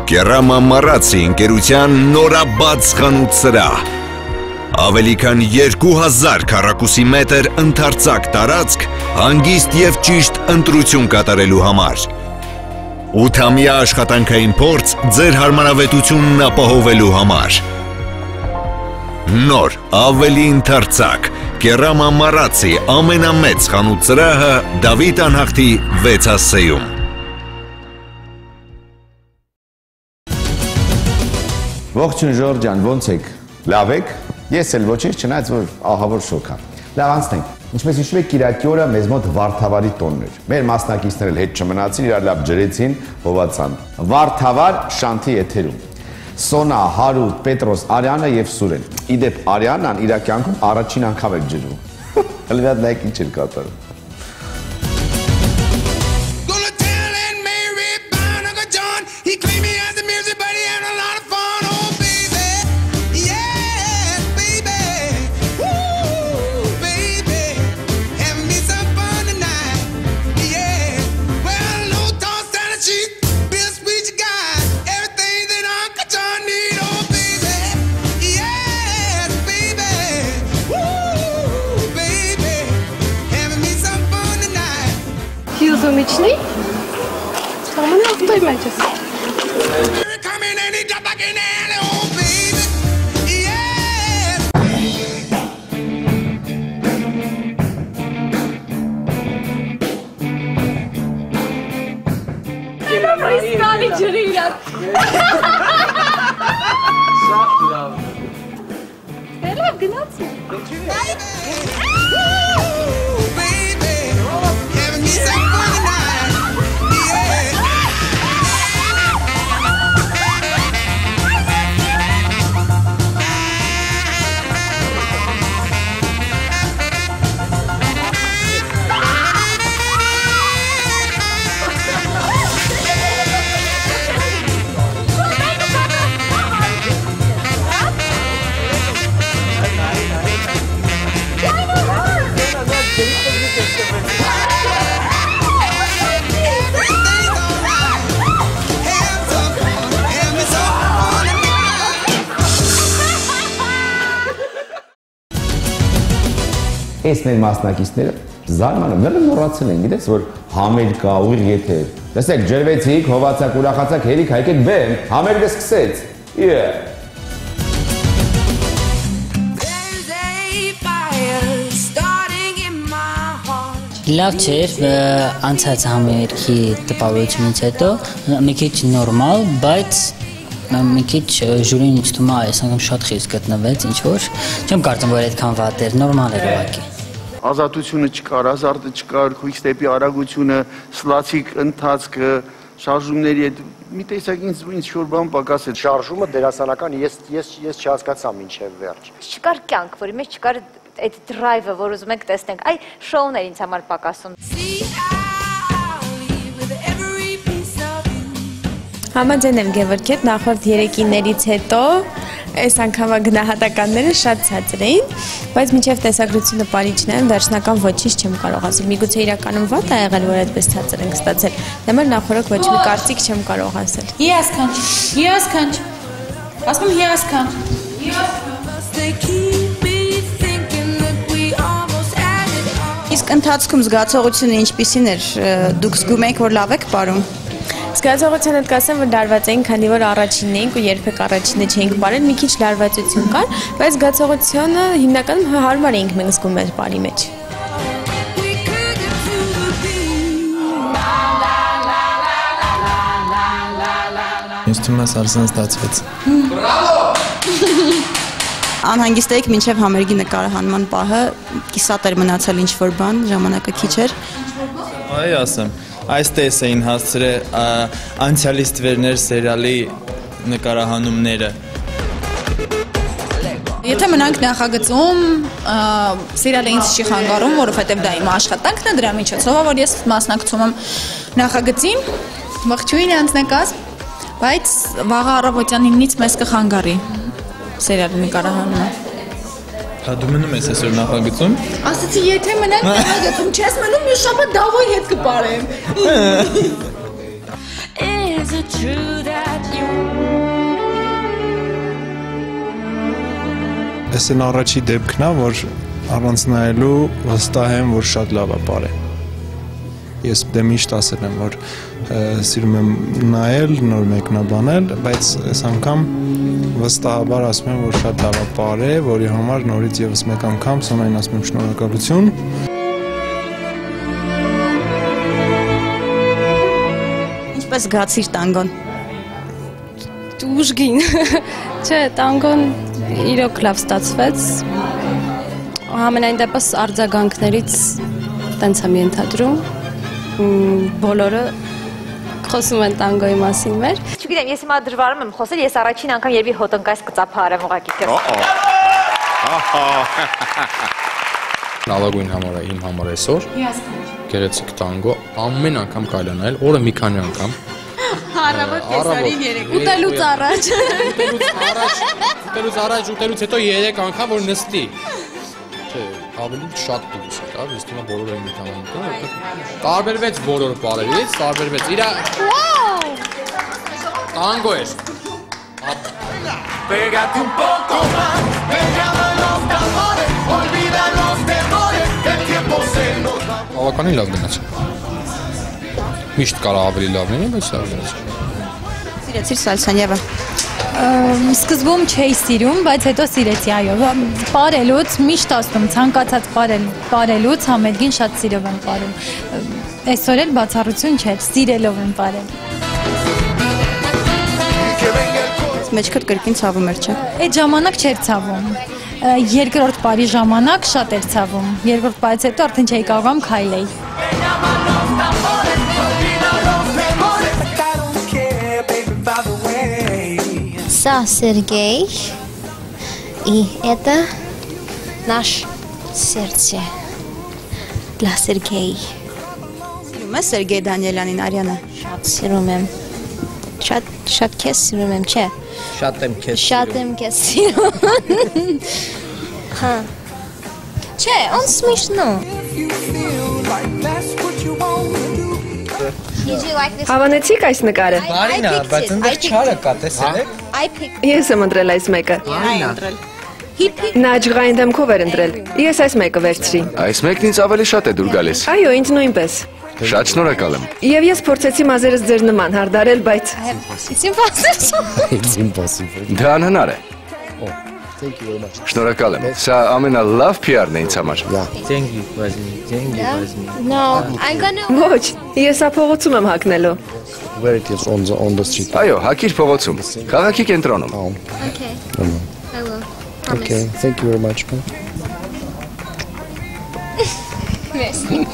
Կերամա Մարացի ընկերության նորաբաց խանութ սրահ։ Ավելի քան 2000 քառակուսի մետր ընդարձակ տարածք հանգիստ և ճիշտ ընտրություն կատարելու համար։ 8-ամյա աշխատանքային փորձ ձեր հարմարավետությունն ապահովելու համար։ Նոր, ավելի ընդարձակ, Կերամա Մարացի ամենամեծ խանութ սրահը Դավիթ անհախտի 6 ասեում։ Ողջույն Ժորժ ջան, ոնց եք։ Լավ եք։ Ես էլ ոչինչ, չնայած որ ահավոր շոկ եմ։ Լավ անցնենք։ Ինչպես հիշում եք, Կիրակի օրը մեզ մոտ Վարդավարի տոնն էր։ Մեր մասնակիցները էլ հետ չմնացին, իրար լավ ջրեցին, հովացան։ Վարդավար շանթի եթերում։ Սոնա, Հարութ, Պետրոս, Արիանը եւ Սուրեն։ Իդեպ Արիանան իր կյանքում առաջին անգամ է ջրում։ Հլվիատ նայեք ինչ էր կատարում։ Հյուզումիչնի, սամանը ավտոյ մեջ ես։ Իսկալի ջրի իրար։ Շատ լավ։ Լավ գնացի։ Այս մեր մասնակիցները զարմանում, մերը մոռացել են, գիտես, որ համեր կա, ուղիղ եթեր։ Տեսեք, ջրվեցիք, հովացակ, ուրախացակ, հերիք, հայկեք բեմ, համերգը սկսեց։ Լավ չէր, անցած համերգի տպավորությունից հետո մի քիչ նորմալ, բայց մի քիչ ժյուրին ինձ թվում է այս անգամ շատ խիստ գտնվեց, ինչ որ չեմ կարծում, որ այդքան վատ էր, նորմալ էր ուղղակի։ Ազատությունը չկար, ազարտը չկար, քույքստեպի արագությունը, սլացիկ ընթացքը, շարժումների հետ մի տեսակ ինձ շոր բան պակաս էր։ Շարժումը դերասանական ես չհասկացա մինչև վերջ։ Չկար կյանք, որի մեջ չկար այդ դրայվը, որ ուզում եք տեսնենք, այ շոուն էր ինձ համար պակասում։ Համաձայն եմ Գևորգետ, նախորդ երեկիներից հետո այս անգամվա գնահատականները շատ ցածր էին, բայց մինչև տեսագրությունը պարիչն են, վերջնական ոչինչ չեմ կարող ասել։ Միգուցե իրականում վատ է եղել, որ այդպես ցածր ենք ստացել։ Դեմեր նախորդ ոչ մի կարծիք չեմ կարող ասել։ Հիասքանչ։ Ասում հիասքանչ։ Իսկ ընթացքում զգացողությունը ինչպիսին էր, դուք զգում եք, որ լավ եք պարում։ Զգացողության հետ կասեմ, որ լարված էինք, քանի որ առաջինն էինք ու երբեք առաջինը չէինք պարել, մի քիչ լարվածություն կար, բայց զգացողությունը հիմնականում հարմար էինք մենք զգում մեր պարի մեջ։ Ինձ թվում է Սարսան ստացվեց։ Անհանգիստ էիք մինչև համերգի նկարահանման պահը, կիսատ էր մնացել ինչ-որ բան, ժամանակը քիչ էր։ Այ ասեմ, այստես էին հասցրել անցյալի ստվերներ սերիալի նկարահանումները։ Եթե մնանք նախագծում, սերիալը ինձ չի խանգարում, որովհետև դա իմ աշխատանքն է, դրա միջոցով, որ ես մասնակցում եմ նախագծին, ողջույն անձնակազմ, բայց վաղը առավոտյան 9-ից մեզ կխանգարի սերիալի նկարահանումը։ Հա դու մնում ես այսօր նախագծում։ Ասացի, եթե մնանք նախագծում, չես մնում, մի շաբաթ Դավոյի հետ կպարեմ։ Այս են առաջի դեպքն է, որ առանց նայելու վստահ եմ, որ շատ լավ է բարը։ Ես դե միշտ ասել եմ, որ սիրում եմ նայել, նոր մեկնաբանել, բայց այս անգամ վստահաբար ասում եմ, որ շատ լավ է բարը, որի համար նորից եւս մեկ անգամ Սոնային ասում եմ շնորհակալություն։ Ինչպես գացիր տանգոն։ Ուժգին։ Չէ, տանգոն իրոք լավ ստացվեց։ Համենայն դեպս արձագանքներից տենց եմ ենթադրում։ Բոլորը խոսում են տանգոյի մասին մեր։ Չգիտեմ, ես հիմա դժվարում եմ խոսել, ես առաջին անգամ երևի հոտնկայս կծափարեմ ուղղակի քեզ։ Լավագույն համարը իմ համար այսօր։ Գեղեցիկ տանգո, ամեն անգամ կալանալ, օրը մի քանի անգամ։ Առավոտ կեսարին 3 ուտելուց առաջ։ Ուտելուց առաջ, ուտելուց հետո 3 անգամ որ նստի։ Չէ, ավելի շատ դուրս է, լավ, ես թվում է բոլորը մի քանի անգամ։ Տարբերվեց բոլոր բարերից, տարբերվեց։ Իրա տանգո էր։ Pégate un poco más, pegada los tambores, olvida los temores, el tiempo se nos va. Բավականին լավ գնաց։ Միշտ կարող ավելի լավ լինի, բայց լավ գնաց։ Սիրեցիր Սալսանյևը։ Սկզբում չէի սիրում, բայց հետո սիրեցի, այո։ Պարելուց միշտ ասում, ցանկացած պարելուց համերգին շատ սիրով եմ պարում։ Այսօր էլ բացառություն չէր, սիրելով եմ պարել։ Մեջքդ կրկին ցավում էր, չէ։ Այդ ժամանակ չէր ցավում։ Երկրորդ պարի ժամանակ շատ էր ցավում։ Երկրորդ պարից հետո արդեն չէի կարողam քայլեի։ Սա Սերգեյ, и это наш сердце для Сергея։ Սիրում ես Սերգեյ Դանիելյանին, Արիանը։ Շատ սիրում եմ։ Շատ քեզ սիրում եմ, չէ։ Շատ եմ քեզ սիրում։ Հա։ Չէ, он смешно։ Հավանեցիք այս նկարը։ Մարինա, բայց ընդեր չարը կա, տեսել եք։ Ես եմ ընտրել այս մեկը։ Նա ջղային դեմքով էր ընտրել։ Ես այս մեկը վերցրի։ Այս մեկն ինձ ավելի շատ է դուր գալիս։ Այո, ինձ նույնպես։ Շատ շնորհակալ եմ։ Եվ ես փորձեցի մազերս ձեր նման հարդարել, բայց It's impossible։ Դա անհնար է։ Շնորհակալ եմ։ Սա ամենալավ PR-ն է ինձ համար։ Деньги возьми, деньги возьми։ No, I'm gonna Ոչ, եսափողոցում եմ հագնելու։ Where it is on the street։ Այո, հակիր փողոցում։ Քաղաքի կենտրոնում։ Okay. I will. Okay, thank you very much. Merci.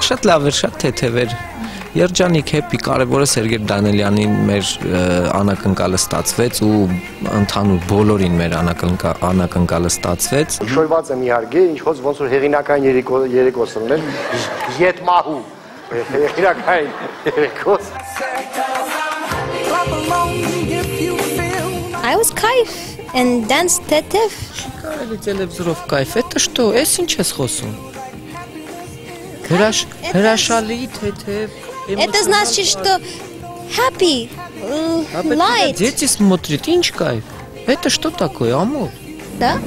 Շատ լավ էր, շատ թեթև էր։ Երջանիկ հեպի, կարևորը Սերգեյ Դանիելյանին մեր անակնկալը ստացվեց ու ընդհանուր բոլորին մեր անակնկալը ստացվեց։ Շոյված եմ իհարկե, ինչ ոնց որ հեղինակային երեկոս ուներ, ետմահու հեղինակային երեկոս։ I was кайф and dance թեթև։ Կարելի տելևիզորով կայֆ, это что, էս ինչ ես խոսում։ Հրաշալի թեթև։ Это значит, что happy, light. Дети смотрят, ինչ кайф։ Это что такое, ամոթ։ Да?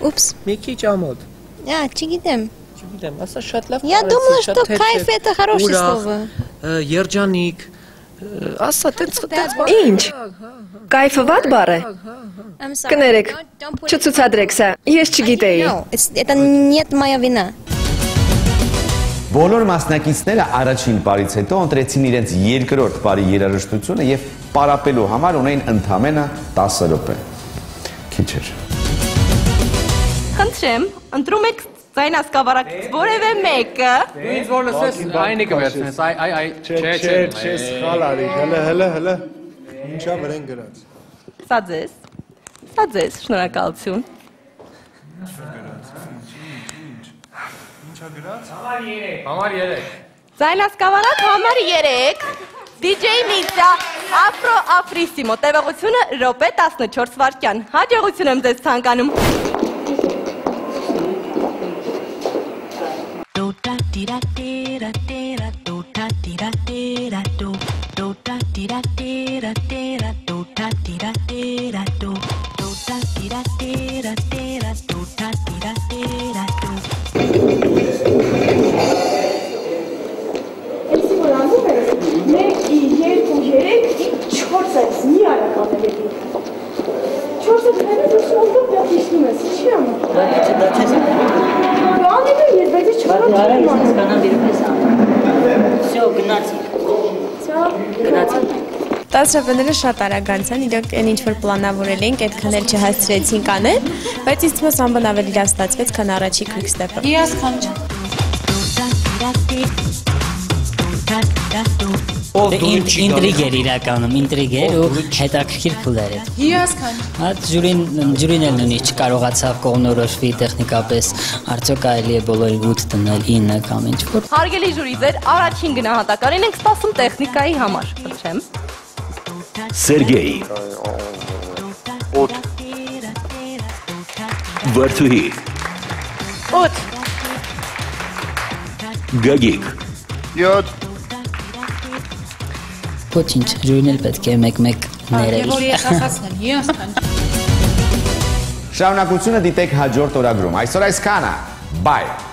Упс. Մի քիչ ամոթ։ Չգիտեմ։ Չգիտեմ, ասա շատ лав։ Я думала, что кайф это хорошее слово։ Երջանիկ։ Ասա, տենց։ Ինչ։ Կայֆը վատ բառ է։ Կներեք, չցուցադրեք սա, ես չգիտեի։ Это нет моя вина։ Բոլոր մասնակիցները առաջին պարից հետո ընտրեցին իրենց երկրորդ պարի երաժշտությունը եւ պարապելու համար ունեին ընդամենը 10 րոպե։ Քիչ էր։ Խնդրեմ, ընտրում եք ձայնասկավառակից որևէ մեկը։ Ինձ որ լսես, այնի կվերցնես, չէ, սխալ արի, հələ։ Ինչա վրեն գրած։ Սա ձեզ, շնորհակալություն։ Ինչա գրած։ Համար 3։ Ձայնասկավառակ համար 3։ DJ Mitya Afro Afrissimo տևողությունը րոպե 14 վայրկյան։ Հաջողություն եմ ձեզ ցանկանում։ Տասրապները շատ արագ անցան, իրոք այն ինչ-որ պլանավորել էինք, այդքան էլ չհասցրեցինք անել, բայց ինձ թվում է ամբողջ ավելի լավ ստացվեց, քան առաջի quick step-ը։ Հիասքանչ։ Ինտրիգեր իրականում, ինտրիգեր ու հետաքրքիր փուլեր է։ Հիասքանչ։ Այդ ջուրին էլ նույնիսկ չկարողացավ կողմնորոշվի տեխնիկապես, արդյոք կարելի է բոլորին 8 դնել 9 կամ ինչ-որ։ Հարգելի ժյուրի, ձեր առաջին գնահատականին ենք սպասում տեխնիկայի համար, խնդրեմ։ Սերգեյ 8 Վարդուհի 8 Գագիկ 7 Ոչինչ, ժյուրին էլ պետք է մեկ-մեկ ներել։ Եվորի եղասացնել, հիասքանչ։ Շարունակությունը դիտեք հաջորդ օրագրում։ Այսօր այսքանը։ Bye։